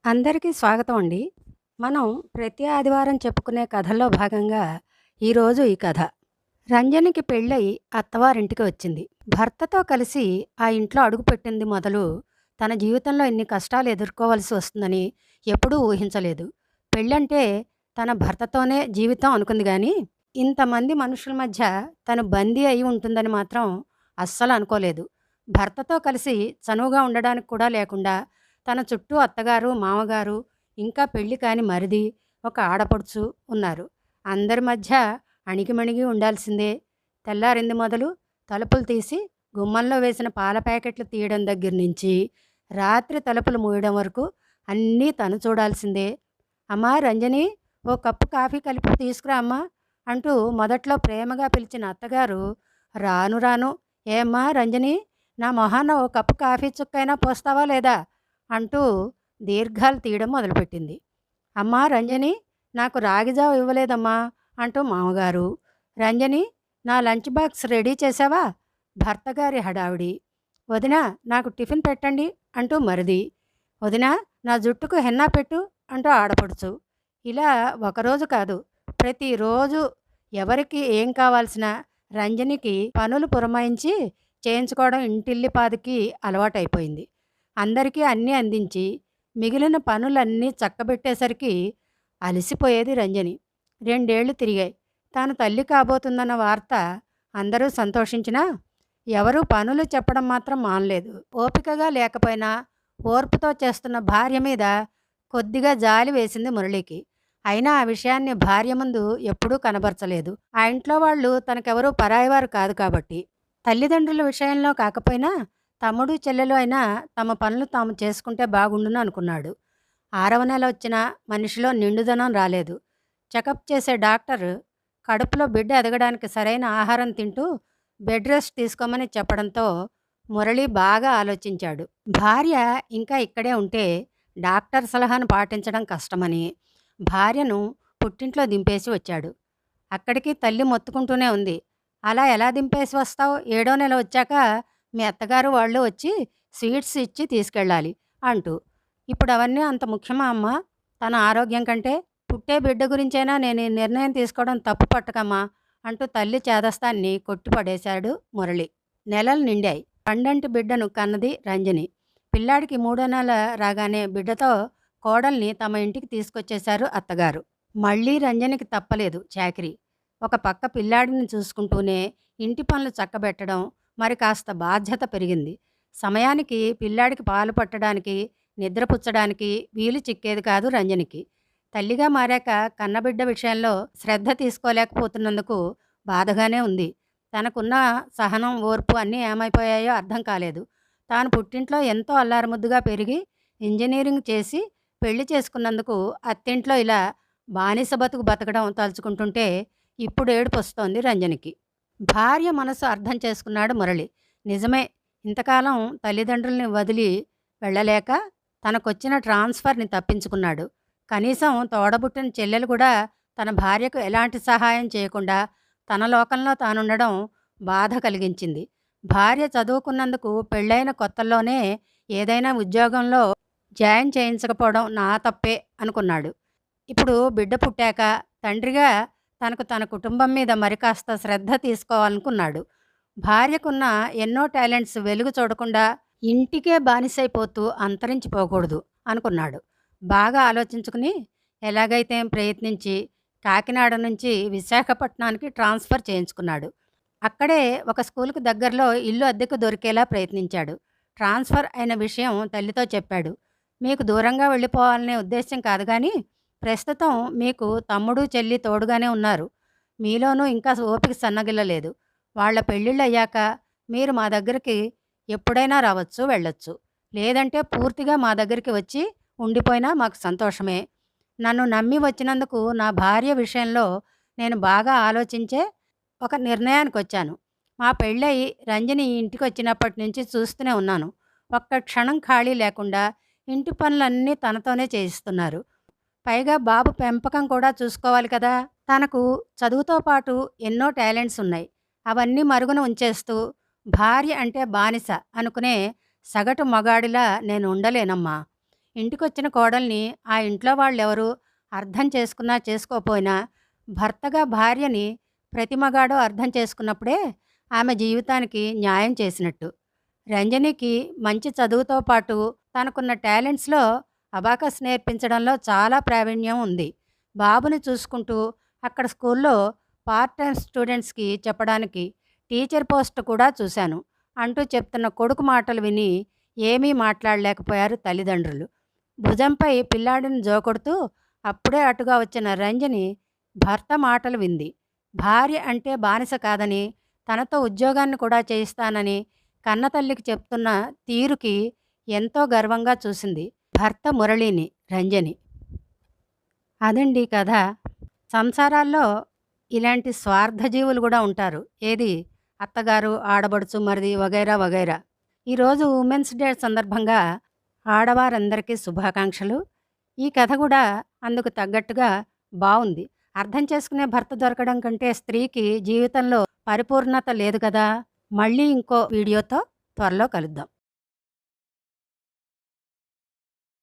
అందరికీ స్వాగతం అండి. మనం ప్రతి ఆదివారం చెప్పుకునే కథల్లో భాగంగా ఈరోజు ఈ కథ. రంజనికి పెళ్ళై అత్తవారింటికి వచ్చింది. భర్తతో కలిసి ఆ ఇంట్లో అడుగుపెట్టింది మొదలు తన జీవితంలో ఇన్ని కష్టాలు ఎదుర్కోవాల్సి వస్తుందని ఎప్పుడూ ఊహించలేదు. పెళ్ళంటే తన భర్తతోనే జీవితం అనుకుంది గానీ, ఇంతమంది మనుషుల మధ్య తను బందీ అయి ఉంటుందని మాత్రం అస్సలు అనుకోలేదు. భర్తతో కలిసి చనువుగా ఉండడానికి కూడా లేకుండా తన చుట్టూ అత్తగారు, మామగారు, ఇంకా పెళ్లి కాని మరిది, ఒక ఆడపడుచు ఉన్నారు. అందరి మధ్య అణిగిమణిగి ఉండాల్సిందే. తెల్లారింది మొదలు తలుపులు తీసి గుమ్మంలో వేసిన పాల ప్యాకెట్లు తీయడం దగ్గర నుంచి రాత్రి తలుపులు మూయడం వరకు అన్నీ తను చూడాల్సిందే. అమ్మా రంజని, ఓ కప్పు కాఫీ కలిపి తీసుకురా అమ్మా అంటూ మొదట్లో ప్రేమగా పిలిచిన అత్తగారు రాను రాను ఏమ్మా రంజని, నా మొహాన ఓ కప్పు కాఫీ చుక్కైనా పోస్తావా లేదా అంటూ దీర్ఘాలు తీయడం మొదలుపెట్టింది. అమ్మా రంజని, నాకు రాగిజావ ఇవ్వలేదమ్మా అంటూ మామగారు. రంజని, నా లంచ్ బాక్స్ రెడీ చేసావా భర్తగారి హడావిడి. వదినా, నాకు టిఫిన్ పెట్టండి అంటూ మరిది. వదినా, నా జుట్టుకు హెన్నా పెట్టు అంటూ ఆడపడుచు. ఇలా ఒకరోజు కాదు, ప్రతిరోజు ఎవరికి ఏం కావాల్సిన రంజనికి పనులు పురమాయించి చేయించుకోవడం ఇంటిల్లిపాదికి అలవాటైపోయింది. అందరికీ అన్నీ అందించి మిగిలిన పనులన్నీ చక్కబెట్టేసరికి అలసిపోయేది రంజని. 2 ఏళ్లు తిరిగాయి. తాను తల్లి కాబోతుందన్న వార్త అందరూ సంతోషించినా ఎవరూ పనులు చెప్పడం మాత్రం మానలేదు. ఓపికగా లేకపోయినా ఓర్పుతో చేస్తున్న భార్య మీద కొద్దిగా జాలి వేసింది మురళికి. అయినా ఆ విషయాన్ని భార్య ముందు ఎప్పుడూ కనబరచలేదు. ఆ ఇంట్లో వాళ్ళు తనకెవరూ పరాయివారు కాదు కాబట్టి. తల్లిదండ్రుల విషయంలో కాకపోయినా తమ్ముడు చెల్లెలు అయినా తమ పనులు తాము చేసుకుంటే బాగుండును అనుకున్నాడు. 6వ నెల వచ్చినా మనిషిలో నిండుదనం రాలేదు. చెకప్ చేసే డాక్టర్ కడుపులో బిడ్డ ఎదగడానికి సరైన ఆహారం తింటూ బెడ్ రెస్ట్ తీసుకోమని చెప్పడంతో మురళి బాగా ఆలోచించాడు. భార్య ఇంకా ఇక్కడే ఉంటే డాక్టర్ సలహాను పాటించడం కష్టమని భార్యను పుట్టింట్లో దింపేసి వచ్చాడు. అక్కడికి తల్లి మొత్తుకుంటూనే ఉంది. అలా ఎలా దింపేసి వస్తావు? 7వ నెల వచ్చాక మీ అత్తగారు వాళ్ళు వచ్చి స్వీట్స్ ఇచ్చి తీసుకెళ్ళాలి అంటూ. ఇప్పుడు అవన్నీ అంత ముఖ్యమా అమ్మా? తన ఆరోగ్యం కంటే పుట్టే బిడ్డ గురించైనా నేను ఈ నిర్ణయం తీసుకోవడం తప్పు పట్టకమ్మా అంటూ తల్లి చేదస్తాన్ని కొట్టిపడేశాడు మురళి. నెలలు నిండాయి. పండంటి బిడ్డను కన్నది రంజని. పిల్లాడికి 3వ నెల రాగానే బిడ్డతో కోడల్ని తమ ఇంటికి తీసుకొచ్చేశారు అత్తగారు. మళ్ళీ రంజనికి తప్పలేదు చాకిరీ. ఒక పక్క పిల్లాడిని చూసుకుంటూనే ఇంటి పనులు చక్కబెట్టడం, మరి కాస్త బాధ్యత పెరిగింది. సమయానికి పిల్లాడికి పాలు పట్టడానికి, నిద్రపుచ్చడానికి వీలు చిక్కేది కాదు రంజనికి. తల్లిగా మారాక కన్నబిడ్డ విషయంలో శ్రద్ధ తీసుకోలేకపోతున్నందుకు బాధగానే ఉంది. తనకున్న సహనం, ఓర్పు అన్నీ ఏమైపోయాయో అర్థం కాలేదు. తాను పుట్టింట్లో ఎంతో అల్లారుముద్దుగా పెరిగి ఇంజనీరింగ్ చేసి పెళ్లి చేసుకున్నందుకు అత్తింట్లో ఇలా బానిస బతుకు బతకడం తలుచుకుంటుంటే ఇప్పుడు ఏడుపొస్తోంది రంజనికి. భార్య మనసు అర్థం చేసుకున్నాడు మురళి. నిజమే, ఇంతకాలం తల్లిదండ్రుల్ని వదిలి వెళ్ళలేక తనకొచ్చిన ట్రాన్స్ఫర్ని తప్పించుకున్నాడు. కనీసం తోడబుట్టిన చెల్లెలు కూడా తన భార్యకు ఎలాంటి సహాయం చేయకుండా తన లోకంలో తానుండడం బాధ కలిగించింది. భార్య చదువుకున్నందుకు పెళ్ళైన కొత్తల్లోనే ఏదైనా ఉద్యోగంలో జాయిన్ చేయించకపోవడం నా తప్పే అనుకున్నాడు. ఇప్పుడు బిడ్డ పుట్టాక తండ్రిగా తన కుటుంబం మీద మరి కాస్త శ్రద్ధ తీసుకోవాలనుకున్నాడు. భార్యకున్న ఎన్నో టాలెంట్స్ వెలుగు చూడకుండా ఇంటికే బానిసైపోతూ అంతరించిపోకూడదు అనుకున్నాడు. బాగా ఆలోచించుకుని ఎలాగైతే ప్రయత్నించి కాకినాడ నుంచి విశాఖపట్నానికి ట్రాన్స్ఫర్ చేయించుకున్నాడు. అక్కడే ఒక స్కూలుకు దగ్గరలో ఇల్లు అద్దెకు దొరికేలా ప్రయత్నించాడు. ట్రాన్స్ఫర్ అయిన విషయం తల్లితో చెప్పాడు. మీకు దూరంగా వెళ్ళిపోవాలనే ఉద్దేశం కాదు కానీ ప్రస్తుతం మీకు తమ్ముడు చెల్లి తోడుగానే ఉన్నారు. మీలోనూ ఇంకా ఓపిక సన్నగిల్లలేదు. వాళ్ళ పెళ్ళిళ్ళయ్యాక మీరు మా దగ్గరికి ఎప్పుడైనా రావచ్చు, వెళ్ళొచ్చు. లేదంటే పూర్తిగా మా దగ్గరికి వచ్చి ఉండిపోయినా మాకు సంతోషమే. నన్ను నమ్మి వచ్చినందుకు నా భార్య విషయంలో నేను బాగా ఆలోచించే ఒక నిర్ణయానికి వచ్చాను. మా పెళ్ళయి రంజని ఈ ఇంటికి వచ్చినప్పటి నుంచి చూస్తూనే ఉన్నాను. ఒక్క క్షణం ఖాళీ లేకుండా ఇంటి పనులన్నీ తనతోనే చేయిస్తున్నారు. పైగా బాబు పెంపకం కూడా చూసుకోవాలి కదా. తనకు చదువుతో పాటు ఎన్నో టాలెంట్స్ ఉన్నాయి. అవన్నీ మరుగున ఉంచేస్తూ భార్య అంటే బానిస అనుకునే సగటు మగాడిలా నేను ఉండలేనమ్మా. ఇంటికొచ్చిన కోడల్ని ఆ ఇంట్లో వాళ్ళెవరు అర్థం చేసుకున్నా చేసుకోపోయినా భర్తగా భార్యని ప్రతి మగాడు అర్థం చేసుకున్నప్పుడే ఆమె జీవితానికి న్యాయం చేసినట్టు. రంజనికి మంచి చదువుతో పాటు తనకున్న టాలెంట్స్‌లో అబాకస్ నేర్పించడంలో చాలా ప్రావీణ్యం ఉంది. బాబుని చూసుకుంటూ అక్కడ స్కూల్లో పార్ట్ టైమ్ స్టూడెంట్స్‌కి చెప్పడానికి టీచర్ పోస్ట్ కూడా చూశాను అంటూ చెప్తున్న కొడుకు మాటలు విని ఏమీ మాట్లాడలేకపోయారు తల్లిదండ్రులు. భుజంపై పిల్లాడిని జోకొడుతూ అప్పుడే అటుగా వచ్చిన రంజని భర్త మాటలు వింది. భార్య అంటే బానిస కాదని, తనతో ఉద్యోగాన్ని కూడా చేయిస్తానని కన్నతల్లికి చెప్తున్న తీరుకి ఎంతో గర్వంగా చూసింది భర్త మురళిని రంజని. అదండి కథ. సంసారాల్లో ఇలాంటి స్వార్థజీవులు కూడా ఉంటారు. ఏది అత్తగారు, ఆడబడుచు, మరిది వగైరా వగైరా. ఈరోజు ఉమెన్స్ డే సందర్భంగా ఆడవారందరికీ శుభాకాంక్షలు. ఈ కథ కూడా అందుకు తగ్గట్టుగా బావుంది. అర్థం చేసుకునే భర్త దొరకడం కంటే స్త్రీకి జీవితంలో పరిపూర్ణత లేదు కదా! మళ్ళీ ఇంకో వీడియోతో త్వరలో కలుద్దాం.